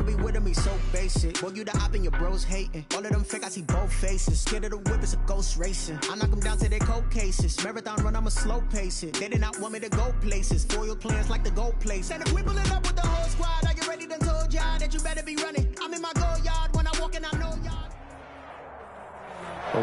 could be with him, he's so basic. Boy, you the op and your bros hating. All of them fake, I see both faces. Scared of the whip, it's a ghost racing. I knock them down to their cold cases. Marathon run, I'ma slow pace it. They did not want me to go places. Foil plans like the gold place. And if we pull it up with the whole squad, are you ready? Done told y'all that you better be running. I'm in my go yard when I walk in, I know y'all.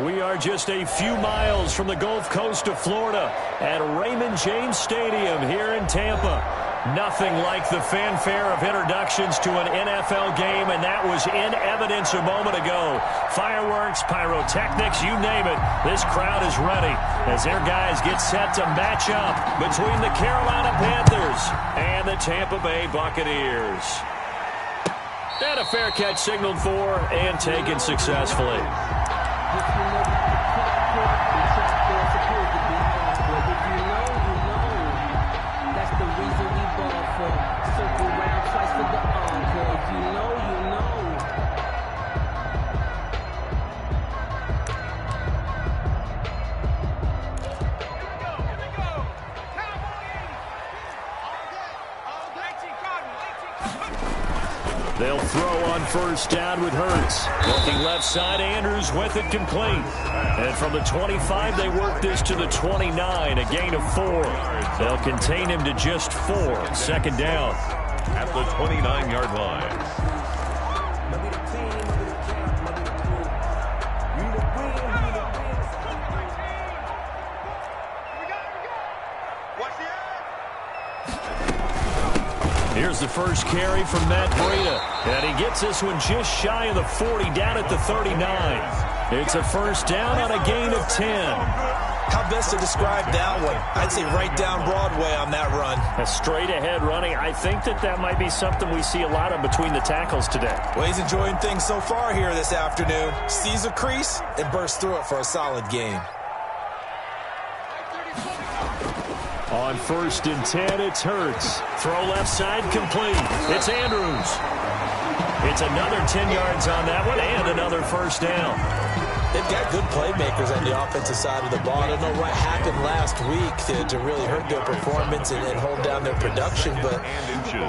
We are just a few miles from the Gulf Coast of Florida at Raymond James Stadium here in Tampa. Nothing like the fanfare of introductions to an NFL game, and that was in evidence a moment ago. Fireworks, pyrotechnics, you name it. This crowd is ready as their guys get set to match up between the Carolina Panthers and the Tampa Bay Buccaneers. And a fair catch signaled for and taken successfully. They'll throw on first down with Hurts. Looking left side, Andrews with it complete. And from the 25, they work this to the 29, a gain of 4. They'll contain him to just 4. Second down. At the 29-yard line. Here's the first carry from Matt Breida. And he gets this one just shy of the 40, down at the 39. It's a first down on a gain of 10. How best to describe that one? I'd say right down Broadway on that run. A straight-ahead running. I think that might be something we see a lot of between the tackles today. Well, he's enjoying things so far here this afternoon. Sees a crease and bursts through it for a solid gain. On first and 10, it's Hurts. Throw left side complete. It's Andrews. It's another 10 yards on that one and another first down. They've got good playmakers on the offensive side of the ball. I don't know what happened last week to really hurt their performance and hold down their production, but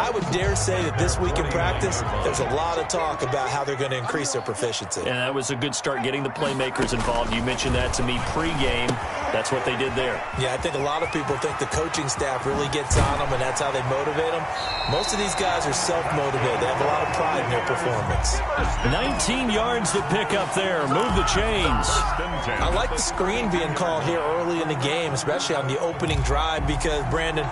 I would dare say that this week in practice, there's a lot of talk about how they're going to increase their proficiency. And that was a good start, getting the playmakers involved. You mentioned that to me pregame. That's what they did there. Yeah, I think a lot of people think the coaching staff really gets on them, and that's how they motivate them. Most of these guys are self-motivated. They have a lot of pride in their performance. 19 yards to pick up there. Move the chains. I like the screen being called here early in the game, especially on the opening drive, because, Brandon,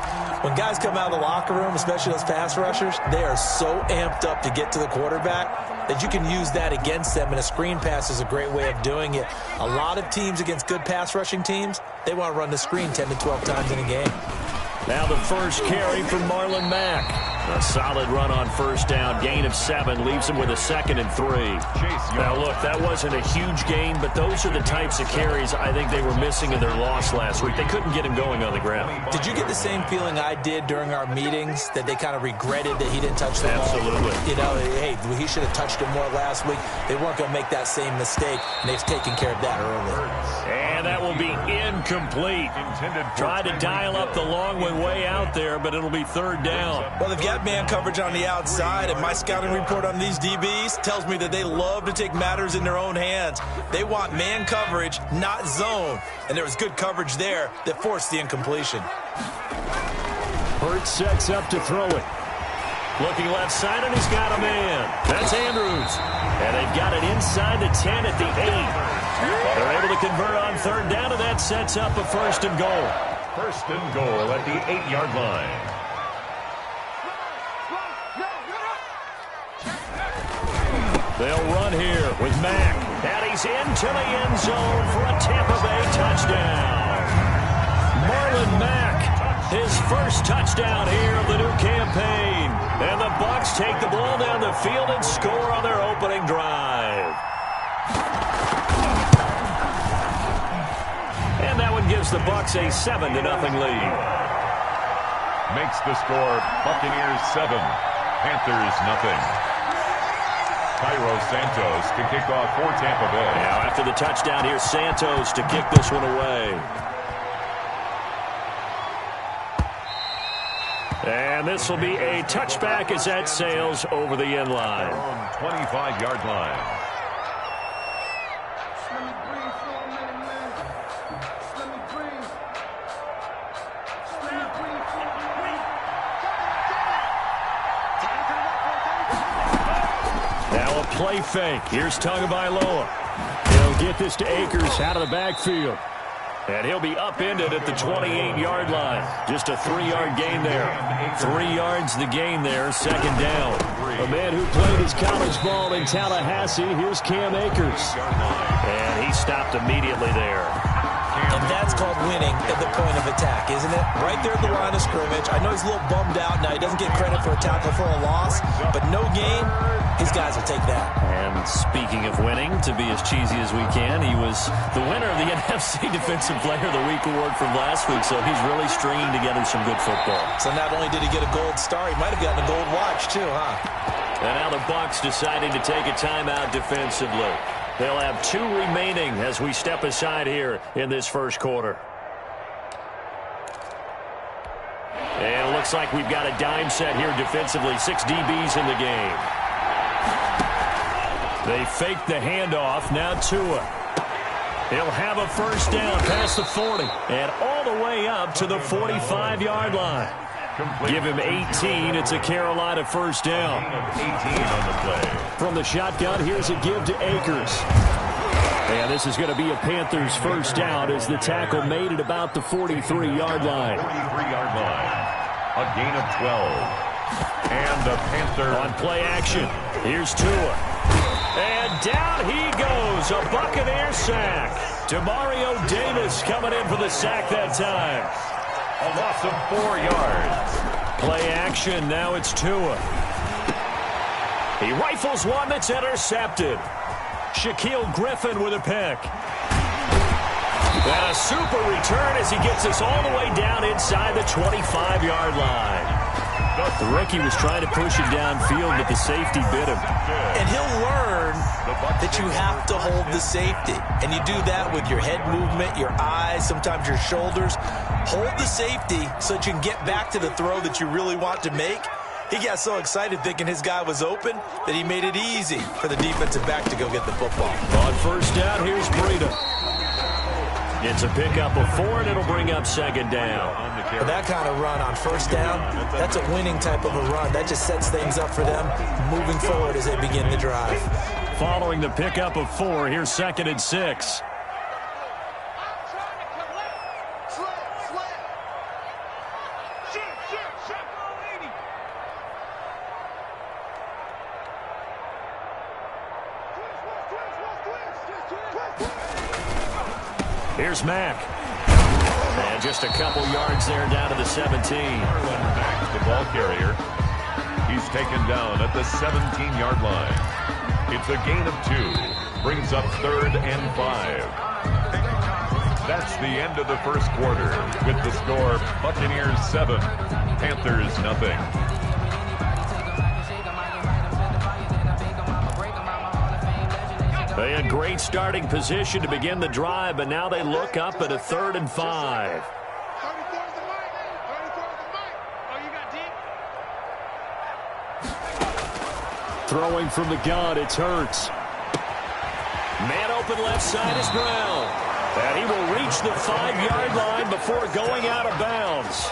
when guys come out of the locker room, especially those pass rushers, they are so amped up to get to the quarterback that you can use that against them, and a screen pass is a great way of doing it. A lot of teams against good pass rushing teams, they want to run the screen 10 to 12 times in a game. Now the first carry from Marlon Mack. A solid run on first down. Gain of 7 leaves him with a 2nd and 3. Now, look, that wasn't a huge gain, but those are the types of carries I think they were missing in their loss last week. They couldn't get him going on the ground. Did you get the same feeling I did during our meetings, that they kind of regretted that he didn't touch the ball? Absolutely. You know, hey, he should have touched it more last week. They weren't going to make that same mistake, and they've taken care of that early. And that will be incomplete. Tried to dial up the long one way out there, but it'll be third down. Well, they've got man coverage on the outside, and my scouting report on these DBs tells me that they love to take matters in their own hands. They want man coverage, not zone. And there was good coverage there that forced the incompletion. Hurts sets up to throw it. Looking left side, and he's got a man. That's Andrews. And they've got it inside the 10 at the 8. They're able to convert on third down, and that sets up a first and goal. First and goal at the 8-yard line. They'll run here with Mack. And he's into the end zone for a Tampa Bay touchdown. Marlon Mack, his first touchdown here of the new campaign. And the Bucs take the ball down the field and score on their opening drive. And that one gives the Bucs a 7-0 lead. Makes the score Buccaneers 7, Panthers nothing. Cairo Santos to kick off for Tampa Bay. Now after the touchdown, here's Santos to kick this one away. And this will be a touchback as that sails over the end line. 25-yard line. Now a play fake. Here's Tagovailoa. He'll get this to Akers out of the backfield. And he'll be upended at the 28-yard line. Just a 3-yard gain there. 3 yards the gain there, second down. A man who played his college ball in Tallahassee, here's Cam Akers. And he stopped immediately there. And that's called winning at the point of attack, isn't it? Right there at the line of scrimmage. I know he's a little bummed out now. He doesn't get credit for a tackle for a loss, but no gain, his guys will take that. And speaking of winning, to be as cheesy as we can, he was the winner of the NFC Defensive Player of the Week award from last week, so he's really stringing together some good football. So not only did he get a gold star, he might have gotten a gold watch too, huh? And now the Bucs deciding to take a timeout defensively. They'll have 2 remaining as we step aside here in this first quarter. And it looks like we've got a dime set here defensively. 6 DBs in the game. They fake the handoff. Now Tua. He'll have a first down past the 40 and all the way up to the 45-yard line. Give him 18. It's a Carolina first down. 18 on the play. From the shotgun, here's a give to Akers. And this is going to be a Panthers first down as the tackle made at about the 43-yard line. 43-yard line. A gain of 12. And the Panthers on play action. Here's Tua. And down he goes. A Buccaneer sack. Demario Davis coming in for the sack that time. A loss of 4 yards. Play action. Now it's Tua. He rifles one that's intercepted. Shaquille Griffin with a pick. And a super return as he gets us all the way down inside the 25-yard line. The rookie was trying to push it downfield, but the safety bit him. And he'll learn that you have to hold the safety. And you do that with your head movement, your eyes, sometimes your shoulders. Hold the safety so that you can get back to the throw that you really want to make. He got so excited thinking his guy was open that he made it easy for the defensive back to go get the football. On first down, here's Breida. It's a pickup of 4, and it'll bring up second down. For that kind of run on first down, that's a winning type of a run. That just sets things up for them moving forward as they begin the drive. Following the pickup of 4, here's 2nd and 6. Here's Mack. And just a couple yards there down to the 17. Mack, the ball carrier. He's taken down at the 17-yard line. It's a gain of 2. Brings up 3rd and 5. That's the end of the first quarter with the score Buccaneers 7, Panthers nothing. They had great starting position to begin the drive, but now they look up at a 3rd and 5. Throwing from the gun, it's Hurts. Man open left side is Brown. And he will reach the 5-yard line before going out of bounds.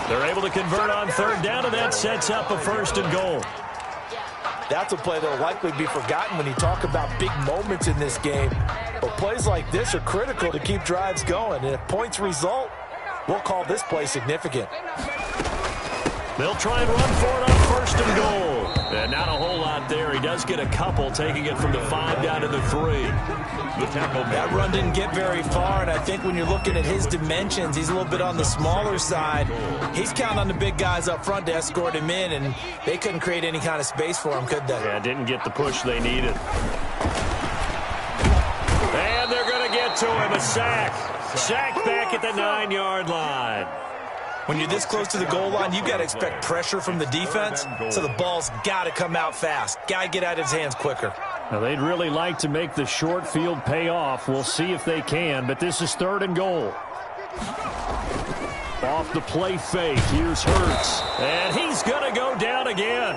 They're able to convert on 3rd down, and that sets up a 1st and goal. That's a play that will likely be forgotten when you talk about big moments in this game. But plays like this are critical to keep drives going. And if points result, we'll call this play significant. They'll try and run for it on 1st and goal. And not a whole lot there. He does get a couple, taking it from the 5 down to the 3. The tackle. That run didn't get very far, and I think when you're looking at his dimensions, he's a little bit on the smaller side. He's counting on the big guys up front to escort him in, and they couldn't create any kind of space for him, could they? Yeah, didn't get the push they needed. And they're going to get to him, a sack. Sack back at the 9-yard line. When you're this close to the goal line, you've got to expect pressure from the defense, so the ball's got to come out fast. Got to get out of his hands quicker. Now, they'd really like to make the short field pay off. We'll see if they can, but this is 3rd and goal. Off the play fake, here's Hurts. And he's going to go down again.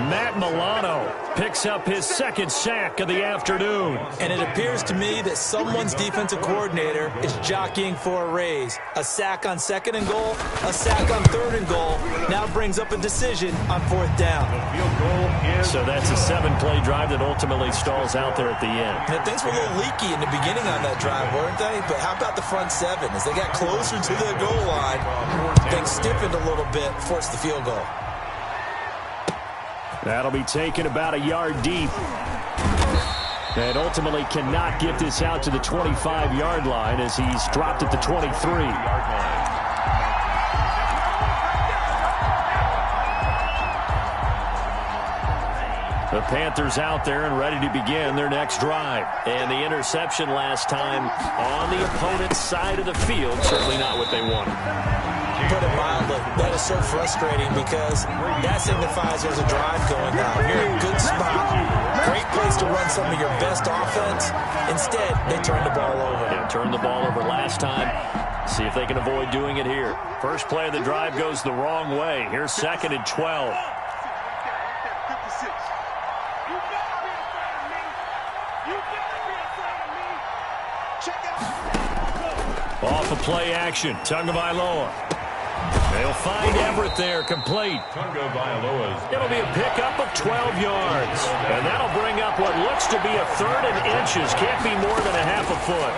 Matt Milano picks up his second sack of the afternoon. And it appears to me that someone's defensive coordinator is jockeying for a raise. A sack on 2nd and goal, a sack on 3rd and goal. Now brings up a decision on 4th down. So that's a 7-play drive that ultimately stalls out there at the end. And things were a little leaky in the beginning on that drive, weren't they? But how about the front 7? As they got closer to the goal line, things stiffened a little bit, forced the field goal. That'll be taken about a yard deep. And ultimately cannot get this out to the 25-yard line as he's dropped at the 23. The Panthers out there and ready to begin their next drive. And the interception last time on the opponent's side of the field, certainly not what they wanted. Put it mildly, that is so frustrating because that signifies there's a drive going on. You're in a good spot, great place to run some of your best offense. Instead, they turn the ball over. Yeah, turned the ball over last time. See if they can avoid doing it here. First play of the drive goes the wrong way. Here's 2nd and 12. Off of play action, Tagovailoa. They'll find Everett there, complete. It'll be a pickup of 12 yards. And that'll bring up what looks to be a 3rd and inches. Can't be more than a half a foot.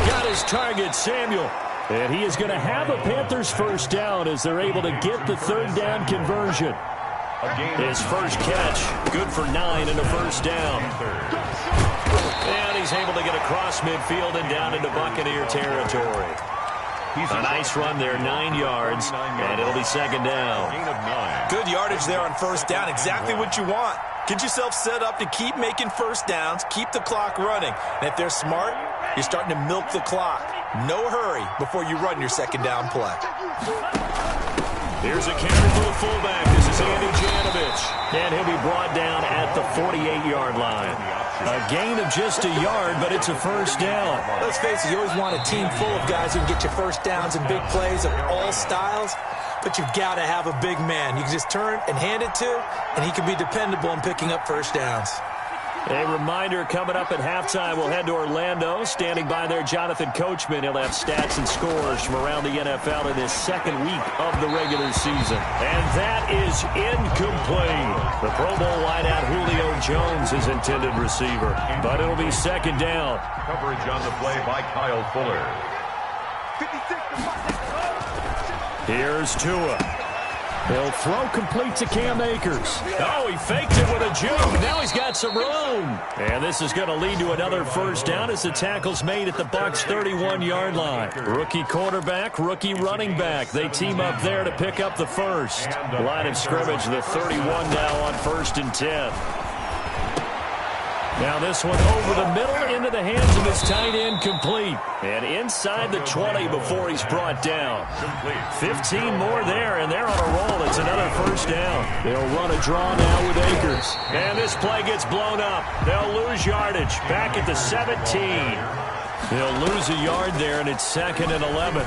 Got his target, Samuel. And he is going to have a Panthers first down as they're able to get the 3rd down conversion. His first catch, good for 9 and a first down. And he's able to get across midfield and down into Buccaneer territory. A nice run there, 9 yards, and it'll be 2nd down. Good yardage there on first down, exactly what you want. Get yourself set up to keep making first downs, keep the clock running. And if they're smart, you're starting to milk the clock. No hurry before you run your 2nd down play. Here's a counter for the fullback. This is Andy Janovich. And he'll be brought down at the 48-yard line. A gain of just a yard, but it's a first down. Let's face it, you always want a team full of guys who can get you first downs and big plays of all styles, but you've got to have a big man you can just turn and hand it to, and he can be dependable in picking up first downs. A reminder coming up at halftime, we'll head to Orlando. Standing by there, Jonathan Coachman. He'll have stats and scores from around the NFL in his 2nd week of the regular season. And that is incomplete. The Pro Bowl wideout Julio Jones is intended receiver, but it'll be 2nd down. Coverage on the play by Kyle Fuller. Here's Tua. He'll throw complete to Cam Akers. Oh, he faked it with a juke. Now he's got some room. And this is going to lead to another first down as the tackle's made at the Bucs' 31-yard line. Rookie quarterback, rookie running back. They team up there to pick up the first. Line of scrimmage, the 31 now on 1st and 10. Now this one over the middle into the hands of his tight end, complete. And inside the 20 before he's brought down. 15 more there, and they're on a roll. It's another first down. They'll run a draw now with Akers. And this play gets blown up. They'll lose yardage. Back at the 17. They'll lose a yard there, and it's 2nd and 11.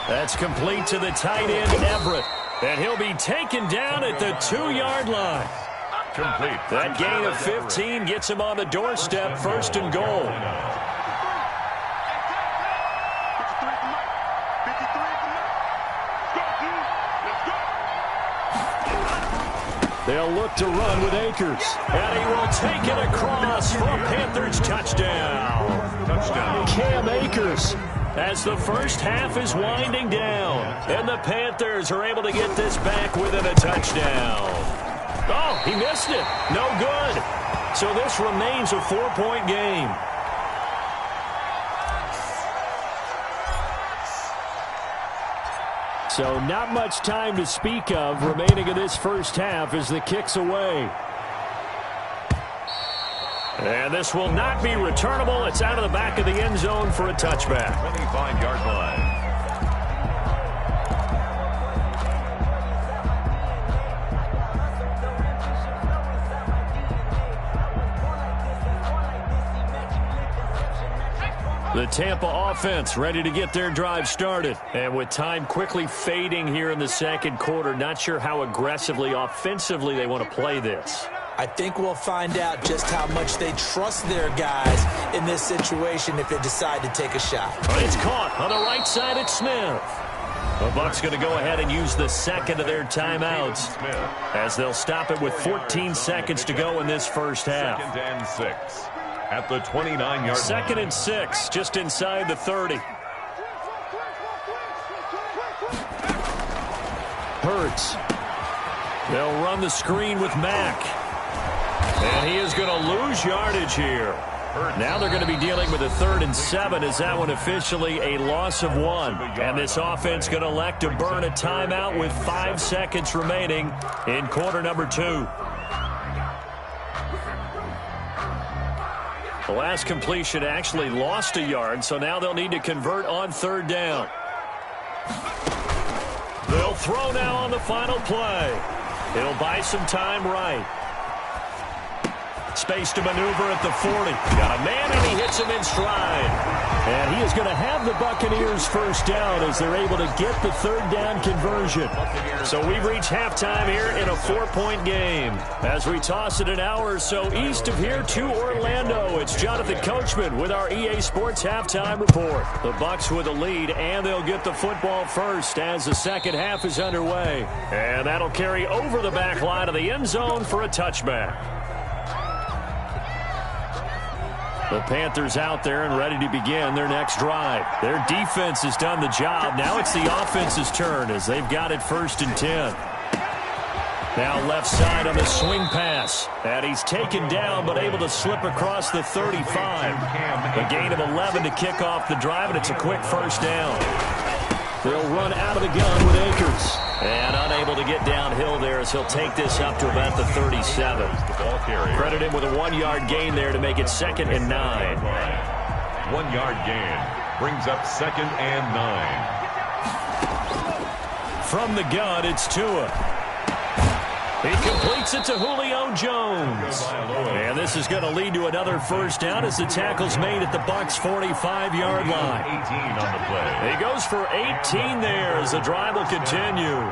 That's complete to the tight end, Everett. And he'll be taken down at the 2-yard line. Complete. That gain of 15 gets him on the doorstep, 1st and goal. They'll look to run with Akers. And he will take it across for a Panthers touchdown. Cam Akers, as the first half is winding down. And the Panthers are able to get this back within a touchdown. Oh, he missed it. No good. So this remains a 4-point game. So not much time to speak of remaining in this first half as the kick's away. And this will not be returnable. It's out of the back of the end zone for a touchback. 25-yard line. The Tampa offense ready to get their drive started. And with time quickly fading here in the second quarter, not sure how aggressively, offensively they want to play this. I think we'll find out just how much they trust their guys in this situation if they decide to take a shot. It's caught on the right side at Smith. The Bucs going to go ahead and use the second of their timeouts as they'll stop it with 14 seconds to go in this first half. Second and 6 at the 29-yard line. Second and 6, just inside the 30. Hurts. They'll run the screen with Mack. And he is going to lose yardage here. Now they're going to be dealing with a 3rd and 7 as that one officially a loss of 1. And this offense going to elect to burn a timeout with 5 seconds remaining in quarter number 2. The last completion actually lost a yard, so now they'll need to convert on 3rd down. They'll throw now on the final play. It'll buy some time right. Space to maneuver at the 40. Got a man, and he hits him in stride. And he is going to have the Buccaneers first down as they're able to get the 3rd down conversion. So we've reached halftime here in a 4-point game. As we toss it an hour or so east of here to Orlando, it's Jonathan Coachman with our EA Sports halftime report. The Bucs with a lead, and they'll get the football first as the second half is underway. And that'll carry over the back line of the end zone for a touchback. The Panthers out there and ready to begin their next drive. Their defense has done the job. Now it's the offense's turn as they've got it 1st and 10. Now left side on the swing pass. And he's taken down but able to slip across the 35. A gain of 11 to kick off the drive, and it's a quick first down. They'll run out of the gun with Akers. And unable to get downhill there as he'll take this up to about the 37. Credit him with a 1-yard gain there to make it 2nd and 9. 1-yard gain brings up 2nd and 9. From the gun, it's Tua. He completes it to Julio Jones. And this is going to lead to another first down as the tackle's made at the Bucs' 45-yard line. 18 on the play. He goes for 18 there as the drive will continue.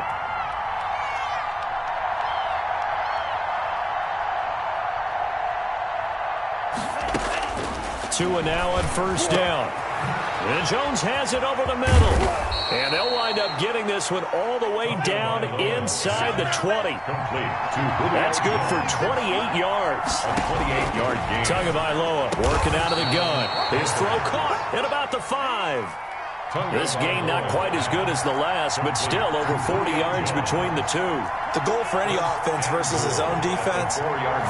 Tua now on first down. And Jones has it over the middle. And they'll wind up getting this one all the way down inside the 20. That's good for 28 yards. A 28-yard gain. Tagovailoa working out of the gun. His throw caught at about the 5. This gain not quite as good as the last, but still over 40 yards between the two. The goal for any offense versus his own defense,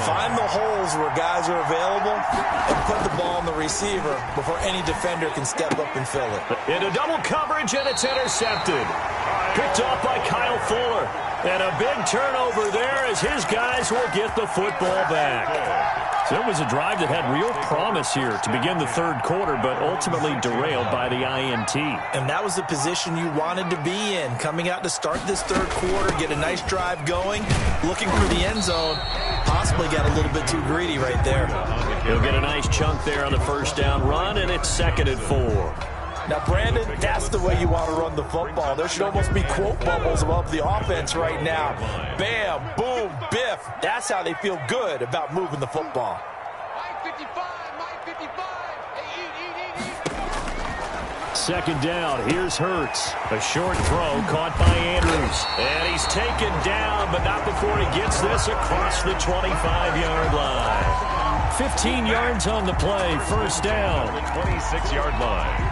find the holes where guys are available and put the ball in the receiver before any defender can step up and fill it. Into double coverage, and it's intercepted. Picked off by Kyle Fuller. And a big turnover there as his guys will get the football back. So it was a drive that had real promise here to begin the 3rd quarter, but ultimately derailed by the INT. And that was the position you wanted to be in, coming out to start this 3rd quarter, get a nice drive going, looking for the end zone. Possibly got a little bit too greedy right there. He'll get a nice chunk there on the first down run, and it's 2nd and 4. Now, Brandon, that's the way you want to run the football. There should almost be quote bubbles above the offense right now. Bam, boom, biff. That's how they feel good about moving the football. Second down, here's Hurts. A short throw caught by Andrews. And he's taken down, but not before he gets this across the 25-yard line. 15 yards on the play, first down. 26-yard line.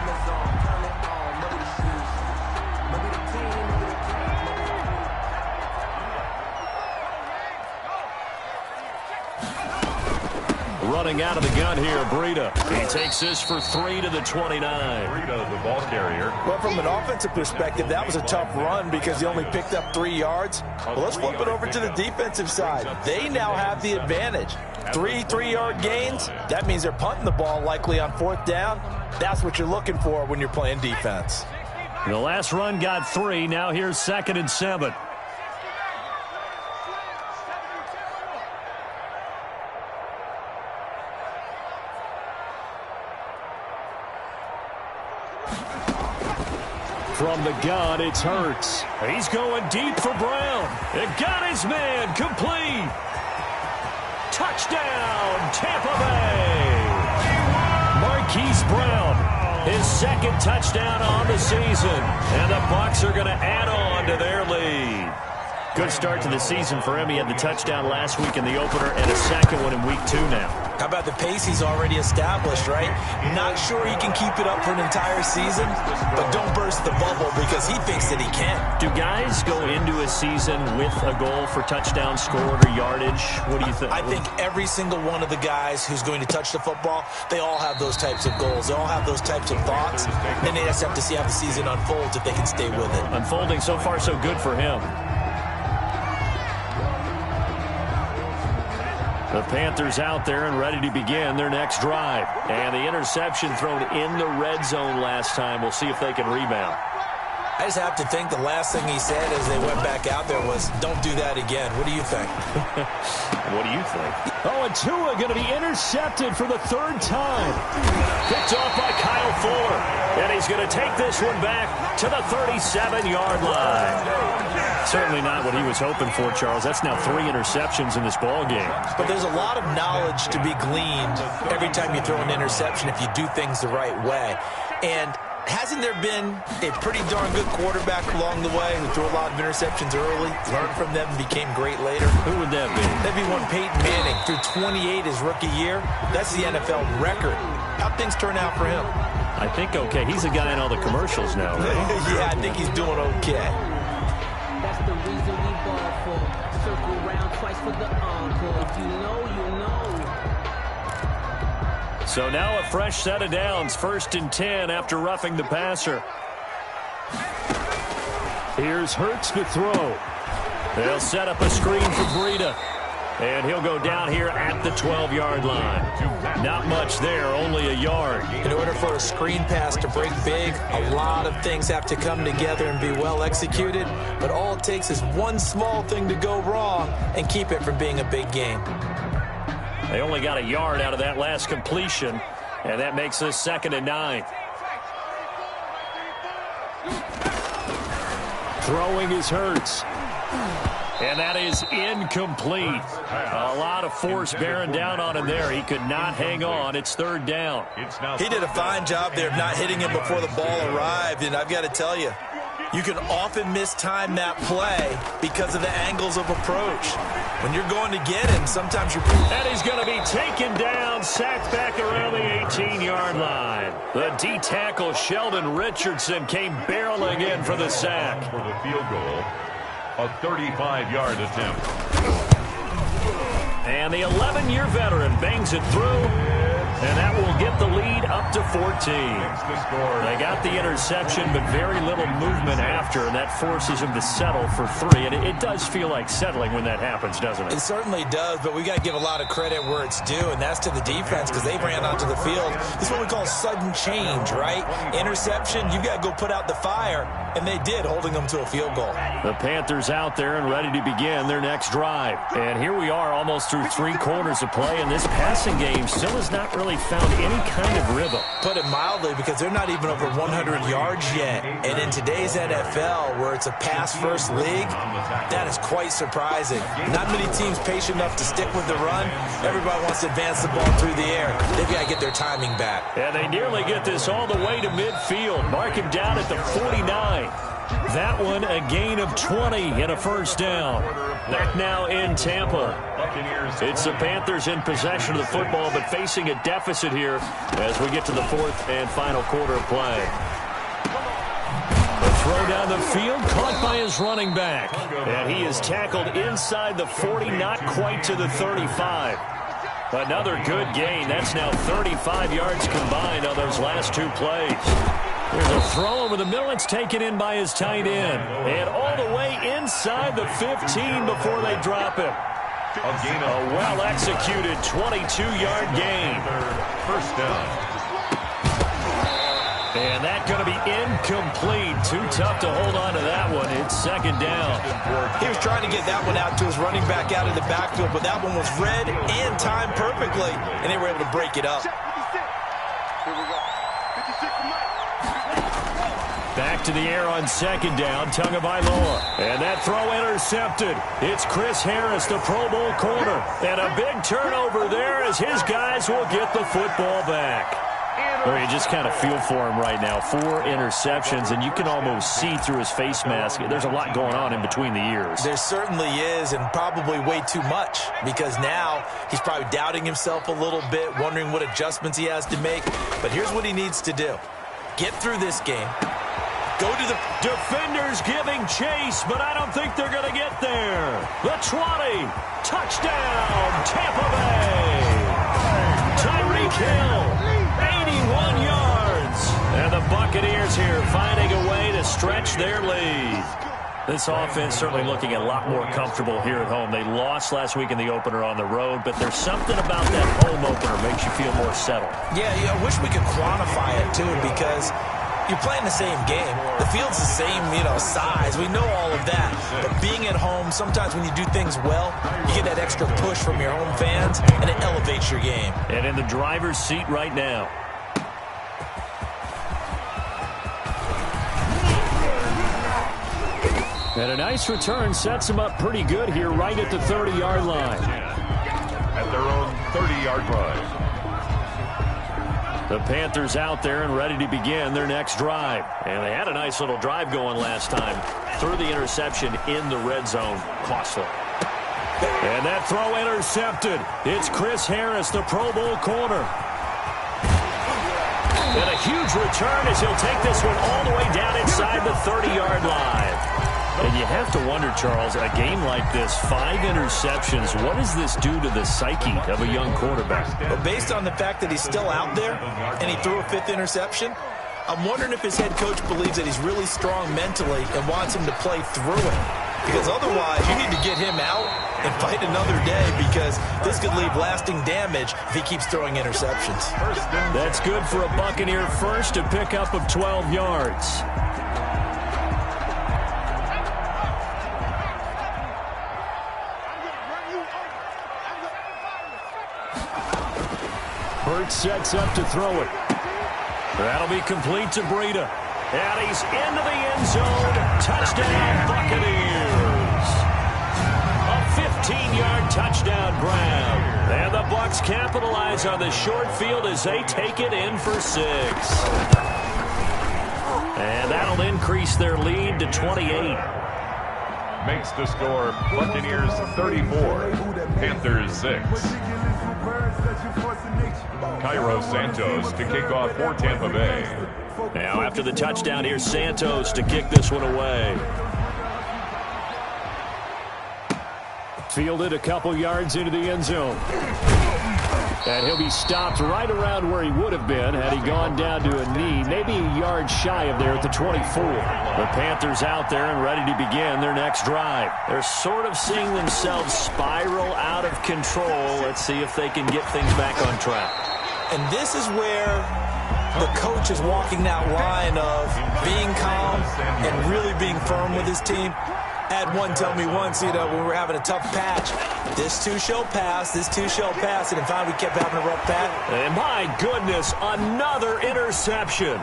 Running out of the gun here, Breida. He takes this for 3 to the 29. Breida, the ball carrier. Well, from an offensive perspective, that was a tough run because he only picked up 3 yards. Well, let's flip it over to the defensive side. They now have the advantage. 3 3-yard gains, that means they're punting the ball likely on 4th down. That's what you're looking for when you're playing defense. The last run got 3. Now here's 2nd and 7. From the gun, it's Hurts. He's going deep for Brown. It got his man complete. Touchdown, Tampa Bay. Marquise Brown, his second touchdown on the season. And the Bucs are going to add on to their lead. Good start to the season for him. He had the touchdown last week in the opener and a second one in week 2 now. How about the pace he's already established, right? Not sure he can keep it up for an entire season, but don't burst the bubble because he thinks that he can. Do guys go into a season with a goal for touchdown scored or yardage? What do you think? I think every single one of the guys who's going to touch the football, they all have those types of goals. They all have those types of thoughts. Then they just have to see how the season unfolds if they can stay with it. Unfolding so far so good for him. The Panthers out there and ready to begin their next drive. And the interception thrown in the red zone last time. We'll see if they can rebound. I just have to think the last thing he said as they went back out there was, don't do that again. What do you think? What do you think? Oh, and Tua going to be intercepted for the 3rd time. Picked off by Kyle Fuller. And he's going to take this one back to the 37-yard line. Certainly not what he was hoping for, Charles. That's now 3 interceptions in this ball game. But there's a lot of knowledge to be gleaned every time you throw an interception if you do things the right way. And hasn't there been a pretty darn good quarterback along the way who threw a lot of interceptions early, learned from them, and became great later? Who would that be? That'd be one Peyton Manning. Threw 28 his rookie year. That's the NFL record. How'd things turn out for him? I think okay. He's a guy in all the commercials now, right? Yeah, I think he's doing okay. That's the reason we ball for. Circle round twice for the encore. If you know, you know. So now a fresh set of downs. 1st and 10 after roughing the passer. Here's Hurts to throw. They'll set up a screen for Breida. And he'll go down here at the 12-yard line. Not much there, only a yard. In order for a screen pass to break big, a lot of things have to come together and be well executed. But all it takes is one small thing to go wrong and keep it from being a big game. They only got a yard out of that last completion, and that makes this 2nd and 9. Throwing is Hurts. And that is incomplete. A lot of force bearing down on him there. He could not hang on. It's 3rd down. He did a fine job there of not hitting him before the ball arrived, and I've got to tell you, you can often mistime that play because of the angles of approach. When you're going to get him, sometimes you're... And he's going to be taken down, sacked back around the 18-yard line. The D-tackle, Sheldon Richardson, came barreling in for the sack. For the field goal, a 35-yard attempt. And the 11-year veteran bangs it through. And that will get the lead up to 14. They got the interception, but very little movement after, and that forces him to settle for 3. And it does feel like settling when that happens, doesn't it? It certainly does, but we got to give a lot of credit where it's due, and that's to the defense because they ran onto the field. This is what we call sudden change, right? Interception, you got to go put out the fire, and they did, holding them to a field goal. The Panthers out there and ready to begin their next drive. And here we are almost through 3 quarters of play, and this passing game still has not really found any kind of rhythm. Put it mildly, because they're not even over 100 yards yet. And in today's NFL, where it's a pass-first league, that is quite surprising. Not many teams patient enough to stick with the run. Everybody wants to advance the ball through the air. They've got to get their timing back. And they nearly get this all the way to midfield. Mark him down at the 49. That one a gain of 20 and a 1st down. Back now in Tampa. It's the Panthers in possession of the football, but facing a deficit here as we get to the 4th and final quarter of play. The throw down the field, caught by his running back. And he is tackled inside the 40, not quite to the 35. Another good gain. That's now 35 yards combined on those last 2 plays. There's a throw over the middle. It's taken in by his tight end. And all the way inside the 15 before they drop him. A well-executed 22-yard gain. 1st down. And that's going to be incomplete. Too tough to hold on to that one. It's 2nd down. He was trying to get that one out to his running back out of the backfield, but that one was read and timed perfectly, and they were able to break it up. Back back to the air on second down. Tagovailoa. And that throw intercepted. It's Chris Harris, the Pro Bowl corner. And a big turnover there as his guys will get the football back. You just kind of feel for him right now. 4 interceptions, and you can almost see through his face mask. There's a lot going on in between the ears. There certainly is, and probably way too much, because now he's probably doubting himself a little bit, wondering what adjustments he has to make. But here's what he needs to do. Get through this game. Go to the defenders giving chase, but I don't think they're going to get there. The 20. Touchdown, Tampa Bay. Tyreek Hill. 81 yards. And the Buccaneers here finding a way to stretch their lead. This offense certainly looking a lot more comfortable here at home. They lost last week in the opener on the road, but there's something about that home opener makes you feel more settled. Yeah, I wish we could quantify it, too, because you're playing the same game. The field's the same, size. We know all of that. But being at home, sometimes when you do things well, you get that extra push from your home fans, and it elevates your game. And in the driver's seat right now. And a nice return sets him up pretty good here right at the 30-yard line. At their own 30-yard line. The Panthers out there and ready to begin their next drive. And they had a nice little drive going last time. Threw the interception in the red zone. Costly. And that throw intercepted. It's Chris Harris, the Pro Bowl corner. And a huge return as he'll take this one all the way down inside the 30-yard line. And you have to wonder, Charles, a game like this, 5 interceptions, what does this do to the psyche of a young quarterback? Well, based on the fact that he's still out there and he threw a 5th interception, I'm wondering if his head coach believes that he's really strong mentally and wants him to play through it. Because otherwise, you need to get him out and fight another day, because this could leave lasting damage if he keeps throwing interceptions. That's good for a Buccaneer first, a pickup of 12 yards. Burt sets up to throw it. That'll be complete to Breida. And he's into the end zone. Touchdown, Buccaneers. A 15-yard touchdown grab. And the Bucs capitalize on the short field as they take it in for 6. And that'll increase their lead to 28. Makes the score Buccaneers 34, Panthers 6. Cairo Santos to kick off for Tampa Bay. Now after the touchdown, here's Santos to kick this one away. Fielded a couple yards into the end zone. And he'll be stopped right around where he would have been had he gone down to a knee, maybe a yard shy of there at the 24. The Panthers out there and ready to begin their next drive. They're sort of seeing themselves spiral out of control. Let's see if they can get things back on track. And this is where the coach is walking that line of being calm and really being firm with his team. Had one tell me once, when we were having a tough patch, this too shall pass, this too shall pass, and in fact we kept having a rough patch. And my goodness, another interception.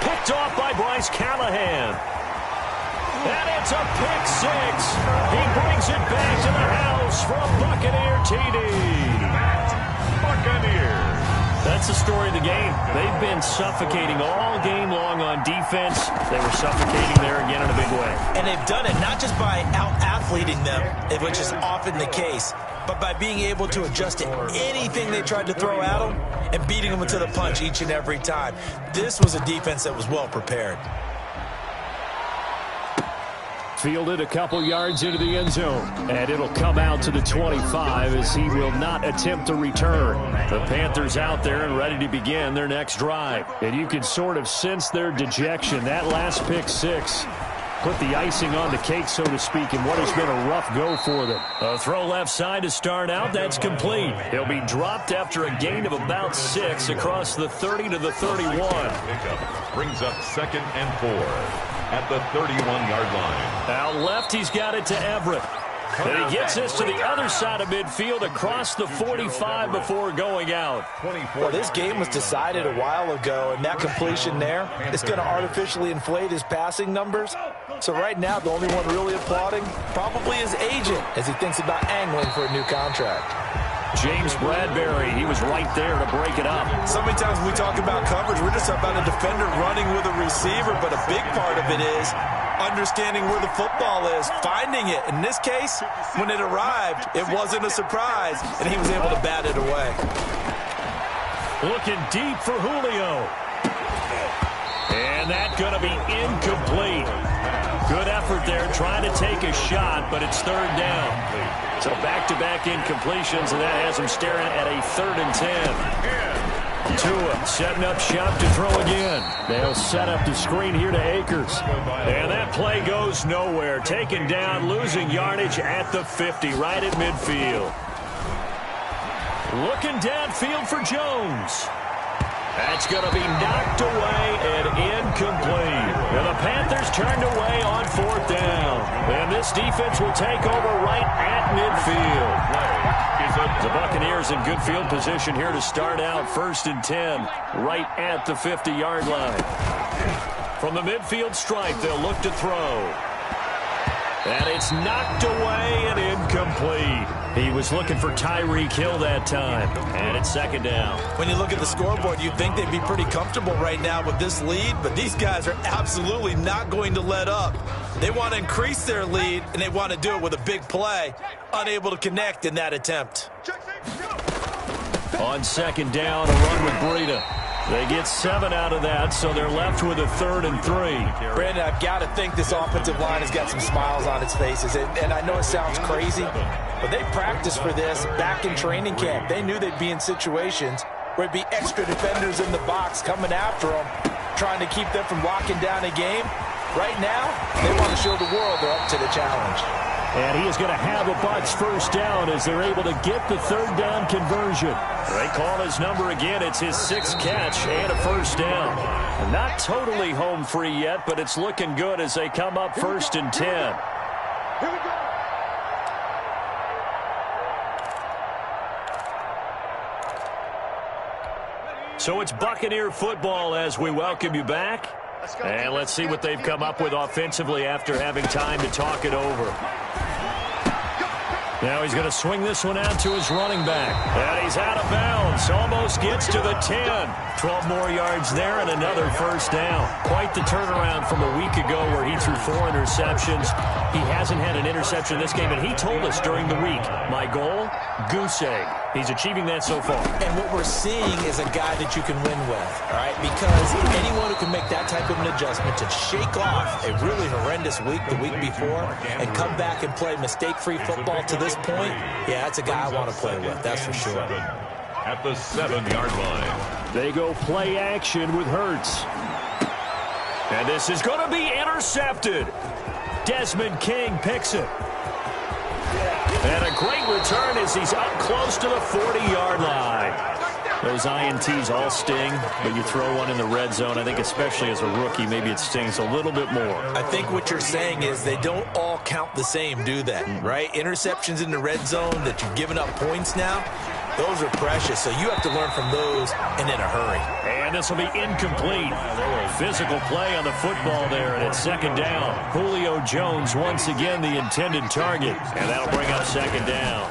Picked off by Bryce Callahan. And it's a pick 6. He brings it back to the house for a Buccaneer TD. Buccaneers. That's the story of the game. They've been suffocating all game long on defense. They were suffocating there again in a big way. And they've done it not just by out-athleting them, which is often the case, but by being able to adjust to anything they tried to throw at them and beating them to the punch each and every time. This was a defense that was well prepared. Fielded a couple yards into the end zone. And it'll come out to the 25 as he will not attempt to return. The Panthers out there and ready to begin their next drive. And you can sort of sense their dejection. That last pick 6 put the icing on the cake, so to speak, in what has been a rough go for them. A throw left side to start out. That's complete. He'll be dropped after a gain of about 6 across the 30 to the 31. Pickup brings up 2nd and 4 at the 31-yard line. Out left, he's got it to Everett. And he gets this to the other side of midfield across the 45 before going out. Well, this game was decided a while ago, and that completion there is going to artificially inflate his passing numbers. So right now, the only one really applauding probably his agent as he thinks about angling for a new contract. James Bradbury, he was right there to break it up. So many times when we talk about coverage, we're just about a defender running with a receiver, but a big part of it is understanding where the football is, finding it. In this case, when it arrived, it wasn't a surprise, and he was able to bat it away. Looking deep for Julio. And that's going to be incomplete. Good effort there, trying to take a shot, but it's third down. So back-to-back incompletions, and that has him staring at a 3rd and 10. Tua setting up shop to throw again. They'll set up the screen here to Akers. And that play goes nowhere. Taken down, losing yardage at the 50, right at midfield. Looking downfield for Jones. That's going to be knocked away and incomplete. And the Panthers turned away on 4th down. And this defense will take over right at midfield. The Buccaneers in good field position here to start out 1st and 10, right at the 50-yard line. From the midfield stripe, they'll look to throw. And it's knocked away and incomplete. He was looking for Tyreek Hill that time. And it's 2nd down. When you look at the scoreboard, you'd think they'd be pretty comfortable right now with this lead, but these guys are absolutely not going to let up. They want to increase their lead, and they want to do it with a big play. Unable to connect in that attempt. On 2nd down, a run with Breida. They get 7 out of that, so they're left with a 3rd and 3. Brandon, I've got to think this offensive line has got some smiles on its faces. And I know it sounds crazy, but they practiced for this back in training camp. They knew they'd be in situations where it'd be extra defenders in the box coming after them, trying to keep them from locking down a game. Right now, they want to show the world they're up to the challenge. And he is going to have a Bucs 1st down as they're able to get the 3rd down conversion. They call his number again. It's his 6th catch and a 1st down. Not totally home free yet, but it's looking good as they come up 1st and 10. Here we go. So it's Buccaneer football as we welcome you back. And let's see what they've come up with offensively after having time to talk it over. Now he's going to swing this one out to his running back. And he's out of bounds. Almost gets to the 10. 12 more yards there and another 1st down. Quite the turnaround from a week ago where he threw 4 interceptions. He hasn't had an interception this game, and he told us during the week, my goal, goose egg. He's achieving that so far. And what we're seeing is a guy that you can win with, all right? Because anyone who can make that type of an adjustment to shake off a really horrendous week the week before and come back and play mistake-free football to this point, yeah, that's a guy I want to play with, that's for sure. At the 7-yard line. They go play action with Hurts. And this is going to be intercepted. Desmond King picks it. And a great return as he's up close to the 40-yard line. Those INTs all sting, but you throw one in the red zone, I think especially as a rookie, maybe it stings a little bit more. I think what you're saying is they don't all count the same, do they? Right? Interceptions in the red zone that you've given up points now, those are precious, so you have to learn from those and in a hurry. And this will be incomplete. Physical play on the football there, and it's 2nd down. Julio Jones once again the intended target, and that'll bring up 2nd down.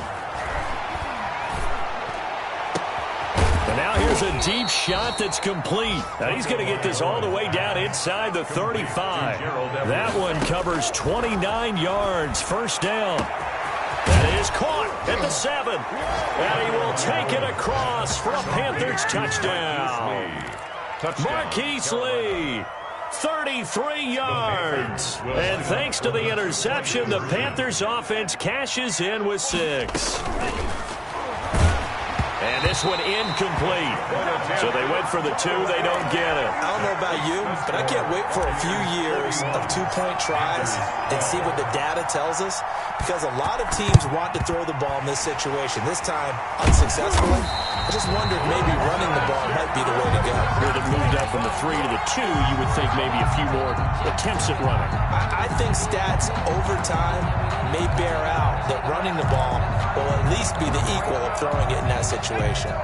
And now here's a deep shot that's complete. Now he's going to get this all the way down inside the 35. That one covers 29 yards. 1st down. That is caught at the 7. And he will take it across for a Panthers touchdown. Marquise Lee, 33 yards. And thanks to the interception, the Panthers offense cashes in with 6. And this one incomplete. So they went for the 2. They don't get it. I don't know about you, but I can't wait for a few years of 2-point tries and see what the data tells us, because a lot of teams want to throw the ball in this situation. This time, unsuccessfully. I just wondered maybe running the ball might be the way to go. With it moved up from the 3 to the 2, you would think maybe a few more attempts at running. I think stats over time may bear out that running the ball will at least be the equal of throwing it in that situation.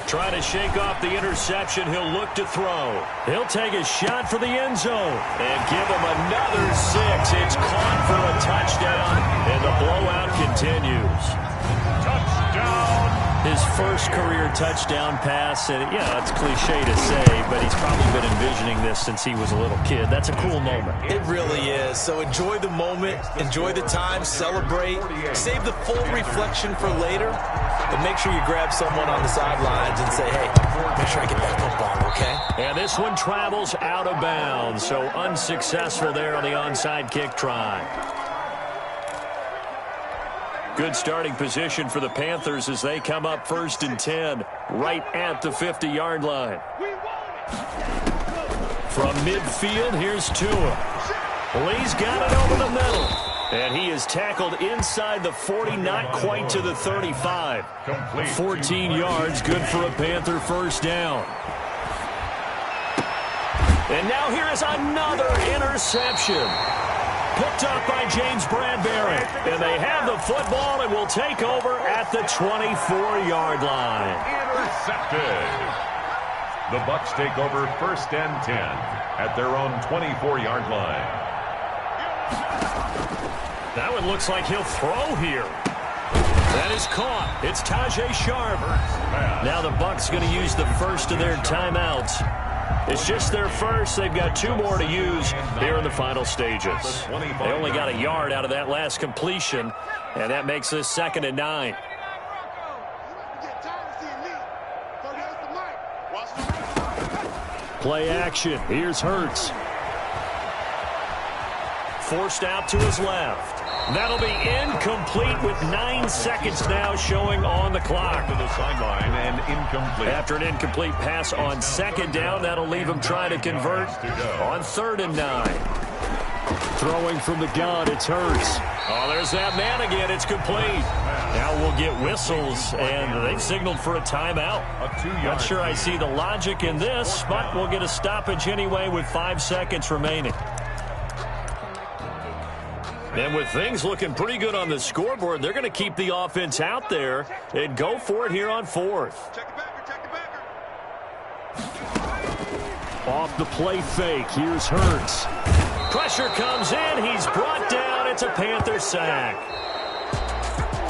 Trying to shake off the interception. He'll look to throw. He'll take a shot for the end zone and give him another 6. It's caught for a touchdown, and the blowout continues. Touchdown. His first career touchdown pass, and yeah, it's cliche to say, but he's probably been envisioning this since he was a little kid. That's a cool moment. It really is. So enjoy the moment, enjoy the time, celebrate, save the full reflection for later, but make sure you grab someone on the sidelines and say, hey, make sure I get that football, okay? And this one travels out of bounds, so unsuccessful there on the onside kick try. Good starting position for the Panthers as they come up 1st and 10, right at the 50-yard line. From midfield, here's Tua. Lee's got it over the middle. And he is tackled inside the 40, not quite to the 35. 14 yards, good for a Panther first down. And now here is another interception. Picked up by James Bradbury. And they have the football and will take over at the 24-yard line. Intercepted. The Bucs take over 1st and 10 at their own 24-yard line. That one looks like he'll throw here. That is caught. It's Tajay Sharp. Now the Bucs going to use the first of their timeouts. It's just their first. They've got 2 more to use here in the final stages. They only got a yard out of that last completion, and that makes this 2nd and 9. Play action. Here's Hurts. Forced out to his left. That'll be incomplete with 9 seconds now showing on the clock. To the sideline and incomplete. After an incomplete pass on 2nd down, that'll leave him trying to convert on 3rd and 9. Throwing from the gun, it's Hurts. Oh, there's that man again. It's complete. Now we'll get whistles, and they've signaled for a timeout. Not sure I see the logic in this, but we'll get a stoppage anyway with 5 seconds remaining. And with things looking pretty good on the scoreboard, they're going to keep the offense out there and go for it here on 4th. Off the play fake, here's Hurts. Pressure comes in, he's brought down, it's a Panther sack.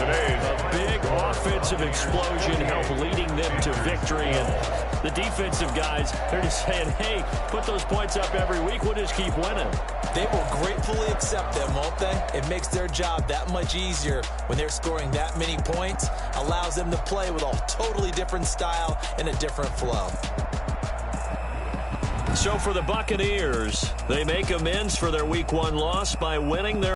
Today's a big offensive explosion helped leading them to victory, and the defensive guys, they're just saying, hey, put those points up every week, we'll just keep winning. They will gratefully accept them, won't they? It makes their job that much easier when they're scoring that many points, allows them to play with a totally different style and a different flow. So for the Buccaneers, they make amends for their Week 1 loss by winning their